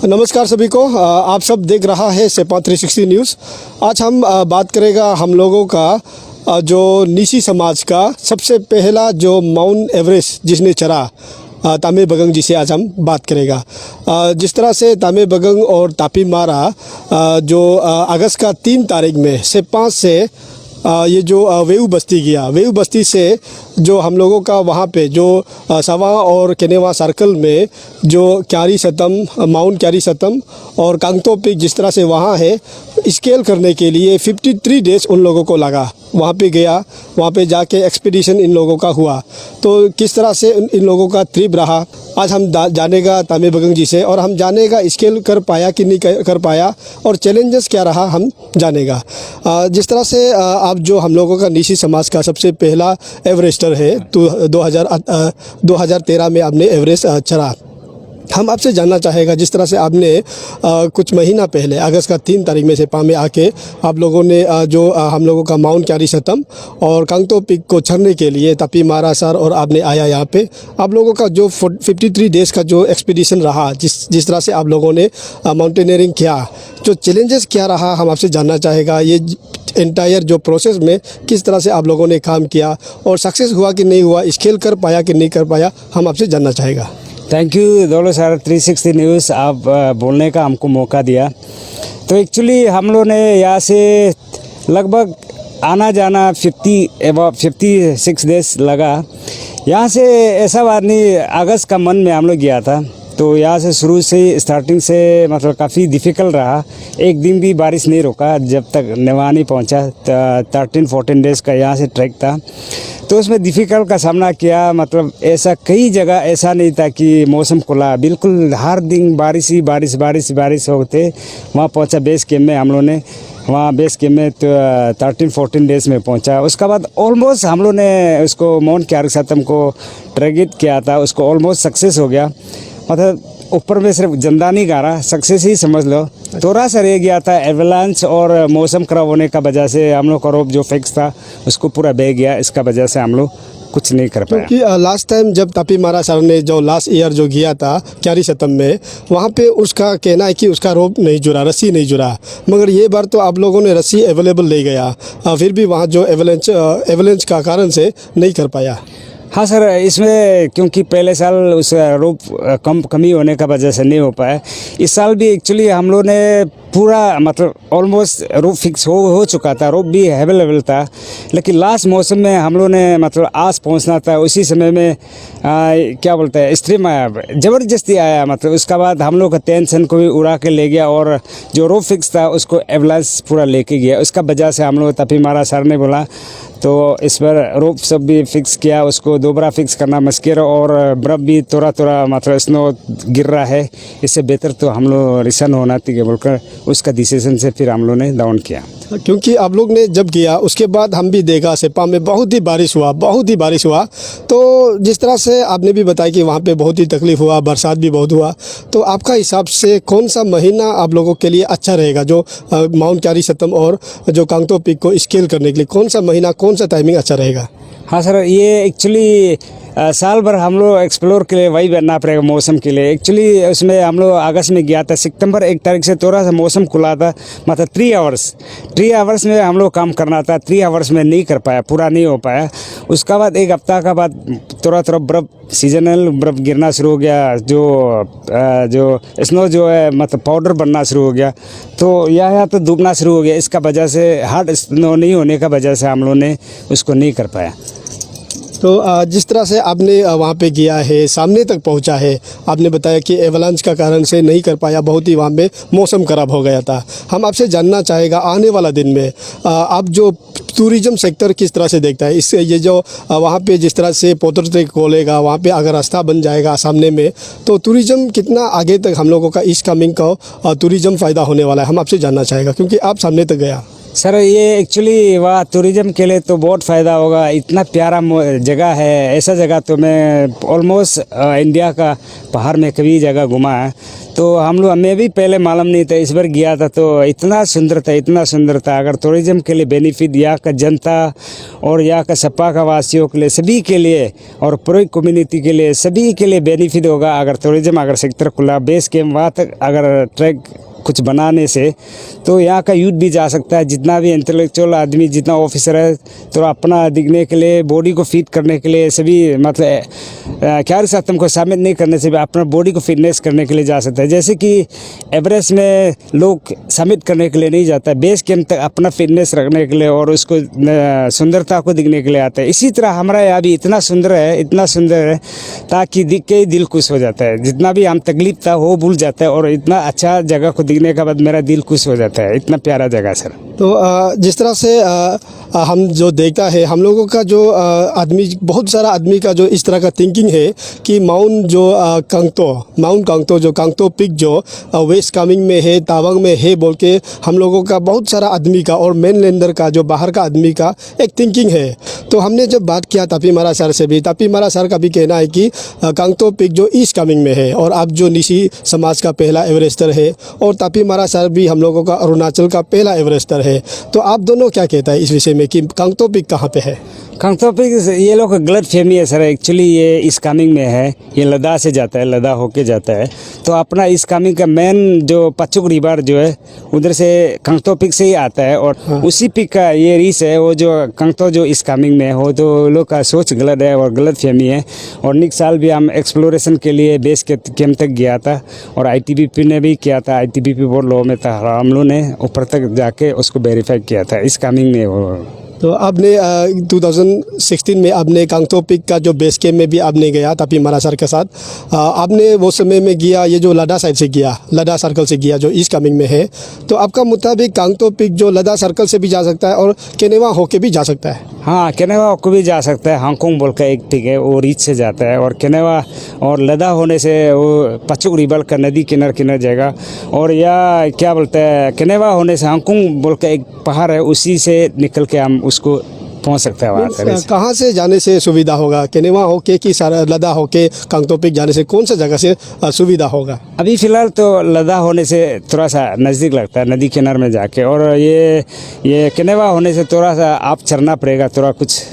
नमस्कार सभी को। आप सब देख रहा है सेपा 360 न्यूज़। आज हम बात करेगा हम लोगों का जो नीसी समाज का सबसे पहला जो माउंट एवरेस्ट जिसने चढ़ा तामे बगंग जी से आज हम बात करेगा। जिस तरह से तामे बगंग और तापी मारा जो अगस्त का 3 तारीख में सेपा से ये जो वेऊ बस्ती गया, वेऊ बस्ती से जो हम लोगों का वहाँ पे जो सवा और केनेवा सर्कल में जो क्यारी सतम, माउंट क्यारी सतम और कांगतो पीक जिस तरह से वहाँ है, स्केल करने के लिए 53 डेज़ उन लोगों को लगा। वहाँ पे गया, वहाँ पे जाके एक्सपीडिशन इन लोगों का हुआ। तो किस तरह से इन लोगों का ट्रिप रहा आज हम जानेगा तामे बगंग जी से, और हम जानेगा स्केल कर पाया कि नहीं कर पाया और चैलेंजेस क्या रहा हम जानेगा। जिस तरह से आप जो हम लोगों का नीसी समाज का सबसे पहला एवरेस्टर है, तो 2013 में आपने एवरेस्ट चढ़ा। हम आपसे जानना चाहेगा, जिस तरह से आपने कुछ महीना पहले अगस्त का 3 तारीख में सेपा में आके आप लोगों ने जो हम लोगों का माउंट क्यारी सतम और कांगतो पीक को चढ़ने के लिए तापी मारा सर और आपने आया यहाँ पे। आप लोगों का जो 53 डेज़ का जो एक्सपीडिशन रहा, जिस तरह से आप लोगों ने माउंटेनियरिंग किया, जो चैलेंजेस क्या रहा हम आपसे जानना चाहेगा। ये एंटायर जो प्रोसेस में किस तरह से आप लोगों ने काम किया और सक्सेस हुआ कि नहीं हुआ, स्केल कर पाया कि नहीं कर पाया, हम आपसे जानना चाहेगा। थैंक यू दौलत सर 360 न्यूज़, आप बोलने का हमको मौका दिया। तो एक्चुअली हम लोग ने यहाँ से लगभग आना जाना 56 डेज लगा। यहाँ से ऐसा बात नहीं, अगस्त का मन में हम लोग गया था, तो यहाँ से शुरू से स्टार्टिंग से मतलब काफ़ी डिफ़िकल्ट रहा। एक दिन भी बारिश नहीं रुका जब तक नेवा नहीं पहुँचा। 13-14 डेज़ का यहाँ से ट्रैक था, तो उसमें डिफ़िकल्ट का सामना किया। मतलब ऐसा कई जगह ऐसा नहीं था कि मौसम खुला, बिल्कुल हर दिन बारिश ही बारिश होते। वहाँ पहुँचा बेस कैम्प में, हम लोग ने वहाँ बेस कैम्प में तो 13-14 डेज़ में पहुँचा। उसके बाद ऑलमोस्ट हम लोग ने उसको माउंट क्यारी सतम को टारगेट किया था, उसको ऑलमोस्ट सक्सेस हो गया। मतलब ऊपर में सिर्फ जंदा नहीं गा रहा, सक्सेस ही समझ लो। थोड़ा सा रह गया था एवलांच और मौसम खराब होने का वजह से हम लोग का रोप जो फिक्स था उसको पूरा बह गया। इसका वजह से हम लोग कुछ नहीं कर पाया। क्योंकि लास्ट टाइम जब तापी मारा सर ने जो लास्ट ईयर जो गया था क्यारी सतम में, वहाँ पे उसका कहना है कि उसका रोप नहीं जुड़ा, रस्सी नहीं जुड़ा। मगर ये बार तो आप लोगों ने रस्सी अवेलेबल ले गया, फिर भी वहाँ जो एवलेंच का कारण से नहीं कर पाया। हाँ सर, इसमें क्योंकि पहले साल उस रोप कमी होने का वजह से नहीं हो पाया। इस साल भी एक्चुअली हम लोग ने पूरा मतलब ऑलमोस्ट रोप फिक्स हो चुका था, रोप भी अवेलेबल था, लेकिन लास्ट मौसम में हम लोग ने मतलब आज पहुंचना था। उसी समय में क्या बोलते हैं, स्ट्रीम आया, ज़बरदस्ती आया। मतलब उसके बाद हम लोग का टेंशन को भी उड़ा के ले गया और जो रोप फिक्स था उसको एवलांच पूरा लेके गया। उसका वजह से हम लोग तापी मारा सर ने बोला, तो इस पर रोप सब भी फिक्स किया, उसको दोबारा फिक्स करना मुश्किल, और बर्फ़ भी थोड़ा मतलब स्नो गिर रहा है। इससे बेहतर तो हम लोग रिसन होना चाहिए बोलकर उसका डिसीजन से फिर हम लोग ने डाउन किया। क्योंकि आप लोग ने जब किया उसके बाद हम भी देखा सेपा में बहुत ही बारिश हुआ। तो जिस तरह से आपने भी बताया कि वहाँ पे बहुत ही तकलीफ़ हुआ, बरसात भी बहुत हुआ, तो आपका हिसाब से कौन सा महीना आप लोगों के लिए अच्छा रहेगा, जो माउंट क्यारी सतम और जो कांगतो पीक को स्केल करने के लिए कौन सा महीना, कौन सा टाइमिंग अच्छा रहेगा? हाँ सर, ये एक्चुअली साल भर हम लोग एक्सप्लोर के लिए वही बनना पड़ेगा मौसम के लिए। एक्चुअली उसमें हम लोग अगस्त में गया था, सितंबर 1 तारीख से थोड़ा सा मौसम खुला था, मतलब 3 आवर्स में हम लोग काम करना था। 3 आवर्स में नहीं कर पाया, पूरा नहीं हो पाया। उसका बाद 1 हफ्ता का बाद थोड़ा बर्फ़, सीजनल बर्फ़ गिरना शुरू हो गया, जो स्नो जो है मतलब पाउडर बनना शुरू हो गया, तो यहाँ तो डूबना शुरू हो गया। इसका वजह से हार्ड स्नो नहीं होने का वजह से हम लोग ने उसको नहीं कर पाया। तो जिस तरह से आपने वहाँ पे गया है, सामने तक पहुँचा है, आपने बताया कि एवलांच का कारण से नहीं कर पाया, बहुत ही वहाँ पे मौसम खराब हो गया था। हम आपसे जानना चाहेगा आने वाला दिन में आप जो टूरिज़्म सेक्टर किस तरह से देखता है, इससे ये जो वहाँ पे जिस तरह से पोटर ट्रेक खोलेगा, वहाँ पे अगर रास्ता बन जाएगा सामने में, तो टूरिज़्म कितना आगे तक हम लोगों का इस कमिंग का टूरिज़्म फ़ायदा होने वाला है, हम आपसे जानना चाहेगा, क्योंकि आप सामने तक गया। सर ये एक्चुअली वहाँ टूरिज़्म के लिए तो बहुत फ़ायदा होगा। इतना प्यारा जगह है, ऐसा जगह तो मैं ऑलमोस्ट इंडिया का बाहर में कभी जगह घुमा है। तो मैं भी पहले मालूम नहीं था, इस बार गया था तो इतना सुंदर था, इतना सुंदर था। अगर टूरिज़्म के लिए बेनिफिट यहाँ का जनता और यहाँ का सपा का वासियों के लिए, सभी के लिए और पूरी कम्युनिटी के लिए, सभी के लिए बेनिफिट होगा। अगर टूरिज़्म अगर सेक्टर खुला, बेस कैम्प वहाँ तक अगर ट्रैक कुछ बनाने से तो यहाँ का यूथ भी जा सकता है। जितना भी इंटेलेक्चुअल आदमी, जितना ऑफिसर है, तो अपना दिखने के लिए, बॉडी को फिट करने के लिए, सभी मतलब क्या सिस्टम को शामिल नहीं करने से भी अपना बॉडी को फिटनेस करने के लिए जा सकता है। जैसे कि एवरेस्ट में लोग समिट करने के लिए नहीं जाता है, बेस कैंप तक अपना फिटनेस रखने के लिए और उसको सुंदरता को दिखने के लिए आता है। इसी तरह हमारा यहाँ भी इतना सुंदर है, इतना सुंदर है ताकि दिख के ही दिल खुश हो जाता है। जितना भी हम तकलीफ था वो भूल जाता है और इतना अच्छा जगह को दिखने के बाद मेरा दिल खुश हो जाता है। इतना प्यारा जगह सर। तो जिस तरह से हम जो देखता है, हम लोगों का जो आदमी, बहुत सारा आदमी का जो इस तरह का थिंकिंग है कि माउंट कांगतो जो कांगतो पिक जो वेस्ट कामेंग में है, तावांग में है बोल के हम लोगों का, बहुत सारा आदमी का और मेनलैंडर का, जो बाहर का आदमी का एक थिंकिंग है। तो हमने जब बात किया तापी मारा सर से भी, तापी मारा सर का भी कहना है कि कांगतो पिक जो ईस्ट कामेंग में है और आप जो निशी समाज का पहला एवरेस्टर है, और तापी मारा सर भी हम लोगों का अरुणाचल का पहला एवरेस्टर है। तो आप दोनों क्या कहता है इस विषय में कि कांगतो पिक कहाँ पे है? कांगतो पिक ये लोग का गलत फहमी है सर। एक्चुअली ये ईस्ट कामेंग में है, ये लद्दाख से जाता है, लद्दाख होके जाता है। तो अपना ईस्ट कामेंग का मेन जो पचुक रिवर जो है उधर से कांगतो पिक से ही आता है। और उसी पिक का ये रीस है, वो जो कांगतो जो ईस्ट कामेंग में हो, तो लोग का सोच गलत है और गलत फहमी है। और नेक्स्ट साल भी हम एक्सप्लोरेशन के लिए बेस कैंप तक गया था और ITBP ने भी किया था। ITBP बहुत लो में था, हम लोग ने ऊपर तक जाके उसको वेरीफाई किया था ईस्ट कामेंग में वो। तो आपने 2016 में आपने कांगतो पिक का जो बेस कैम्प में भी आपने गया तापी मारा सर के साथ। आपने वो समय में गया, ये जो लद्दाख साइड से गया, लद्दाख सर्कल से गया जो ईस्ट कामेंग में है। तो आपका मुताबिक कांगतो पिक जो लद्दाख सर्कल से भी जा सकता है और केनेवा होके भी जा सकता है? हाँ, केनेवा को भी जा सकता है। हांगकांग बोल का एक पिक है, वो रीच से जाता है। और केनेवा और लद्दाख होने से वो पचुक रिवर का नदी किनारे जाएगा। और या क्या बोलते हैं, केनेवा होने से हांगकांग बोल का एक पहाड़ है, उसी से निकल के हम उसको पहुंच सकते हैं वहाँ। कहाँ से जाने से सुविधा होगा? केनेवा होके कि लद्दाख होके कांगतो पिक जाने से कौन सा जगह से सुविधा होगा? अभी फ़िलहाल तो लद्दाख होने से थोड़ा सा नज़दीक लगता है, नदी किनारे में जाके। और ये केनेवा होने से थोड़ा सा आप चढ़ना पड़ेगा, थोड़ा कुछ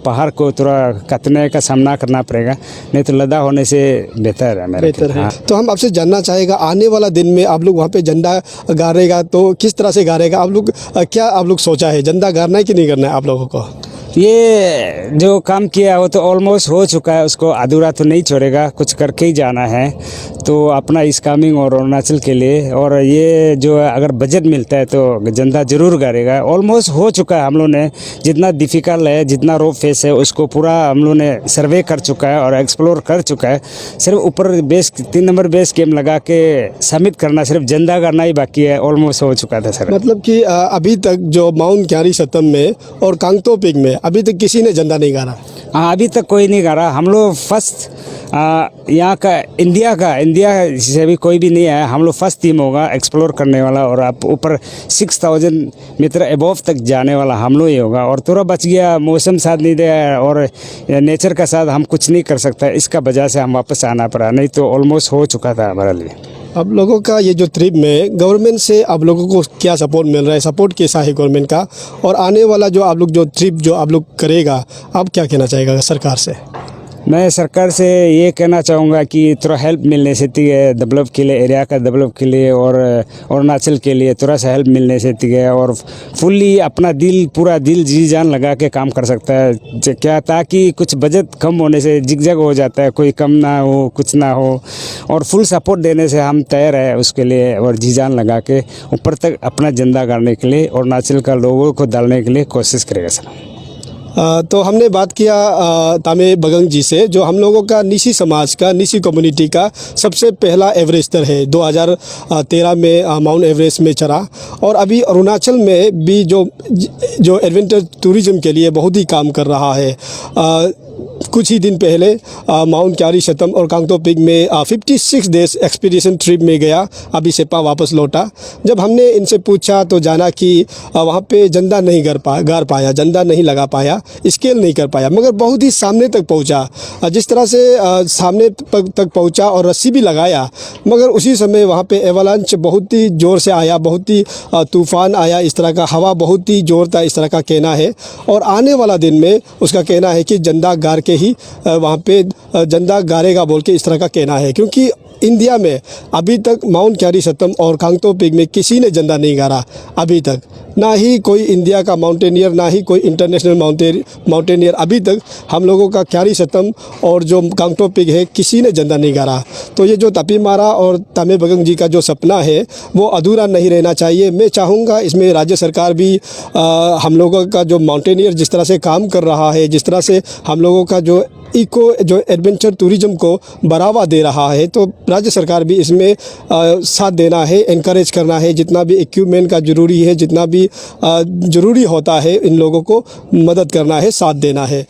पहाड़ को थोड़ा कतने का सामना करना पड़ेगा। नहीं तो लद्दाख होने से बेहतर है मेरे। बेहतर है। तो हम आपसे जानना चाहेगा, आने वाला दिन में आप लोग वहाँ पे झंडा गाड़ेगा तो किस तरह से गाड़ेगा? आप लोग क्या आप लोग सोचा है, झंडा गाड़ना है कि नहीं करना है आप लोगों को? ये जो काम किया वो तो ऑलमोस्ट हो चुका है, उसको अधूरा तो नहीं छोड़ेगा, कुछ करके ही जाना है। तो अपना ईस्ट कामेंग और अरुणाचल के लिए, और ये जो अगर बजट मिलता है तो जनता ज़रूर करेगा। ऑलमोस्ट हो चुका है, हम लोग ने जितना डिफ़िकल्ट है, जितना रोप फेस है, उसको पूरा हम लोग ने सर्वे कर चुका है और एक्सप्लोर कर चुका है। सिर्फ ऊपर 3 नंबर बेस कैम्प लगा के सबमिट करना, सिर्फ जनता करना ही बाकी है। ऑलमोस्ट हो चुका था सर। मतलब कि अभी तक जो माउंट क्यारी सतम में और कांगतो पिक में अभी तक किसी ने झंडा नहीं गाड़ा? हाँ, अभी तक कोई नहीं गा रहा। हम लोग फर्स्ट यहाँ का इंडिया से भी कोई भी नहीं है। हम लोग फर्स्ट टीम होगा एक्सप्लोर करने वाला, और आप ऊपर 6000 मीटर एबोव तक जाने वाला हम लोग ही होगा। और थोड़ा बच गया, मौसम साथ नहीं दे और नेचर का साथ हम कुछ नहीं कर सकता, इसका वजह से हम वापस आना पड़ा, नहीं तो ऑलमोस्ट हो चुका था हमारे लिए। आप लोगों का ये जो ट्रिप में गवर्नमेंट से आप लोगों को क्या सपोर्ट मिल रहा है? सपोर्ट कैसा है गवर्नमेंट का? और आने वाला जो आप लोग जो ट्रिप जो आप लोग करेगा, आप क्या कहना चाहेगा सरकार से? मैं सरकार से ये कहना चाहूँगा कि थोड़ा हेल्प मिलने से डेवलप के लिए, एरिया का डेवलप के लिए और अरुणाचल के लिए थोड़ा सा हेल्प मिलने से और फुल्ली अपना पूरा दिल जी जान लगा के काम कर सकता है क्या, ताकि कुछ बजट कम होने से जिगजग हो जाता है, कोई कम ना हो, कुछ ना हो। और फुल सपोर्ट देने से हम तैयार है उसके लिए, और जी जान लगा के ऊपर तक अपना झंडा गाड़ने के लिए, अरुणाचल का लोगों को डालने के लिए कोशिश करेगा सर। तो हमने बात किया तामे बगंग जी से, जो हम लोगों का निशी समाज का, निशी कम्युनिटी का सबसे पहला एवरेस्टर है। 2013 में माउंट एवरेस्ट में चढ़ा, और अभी अरुणाचल में भी जो एडवेंचर टूरिज़्म के लिए बहुत ही काम कर रहा है। कुछ ही दिन पहले माउंट क्यारी शतम और कांगतो पिक में 56 डेज एक्सपीडिशन ट्रिप में गया, अभी सेपा वापस लौटा। जब हमने इनसे पूछा तो जाना कि वहाँ पे झंडा नहीं गाड़ पाया, झंडा नहीं लगा पाया, स्केल नहीं कर पाया, मगर बहुत ही सामने तक पहुँचा। जिस तरह से सामने तक पहुँचा और रस्सी भी लगाया, मगर उसी समय वहाँ पे एवलांच बहुत ही ज़ोर से आया, बहुत ही तूफ़ान आया, इस तरह का हवा बहुत ही ज़ोर था, इस तरह का कहना है। और आने वाला दिन में उसका कहना है कि झंडा गाड़ के ही वहाँ पे झंडा गाड़ेगा बोल के इस तरह का कहना है, क्योंकि इंडिया में अभी तक माउंट क्यारी शतम और कांगतो पिक में किसी ने झंडा नहीं गाड़ा अभी तक, ना ही कोई इंडिया का माउंटेनियर, ना ही कोई इंटरनेशनल माउंटेनियर अभी तक हम लोगों का क्यारी शतम और जो कांगतो पिक है किसी ने झंडा नहीं गाड़ा। तो ये जो तापी मारा और तामे बगंग जी का जो सपना है वो अधूरा नहीं रहना चाहिए। मैं चाहूँगा इसमें राज्य सरकार भी हम लोगों का जो माउंटेनियर जिस तरह से काम कर रहा है, जिस तरह से हम लोगों का जो एडवेंचर टूरिज्म को बढ़ावा दे रहा है, तो राज्य सरकार भी इसमें साथ देना है, एनकरेज करना है, जितना भी इक्विपमेंट का ज़रूरी है, जितना भी ज़रूरी होता है इन लोगों को मदद करना है, साथ देना है।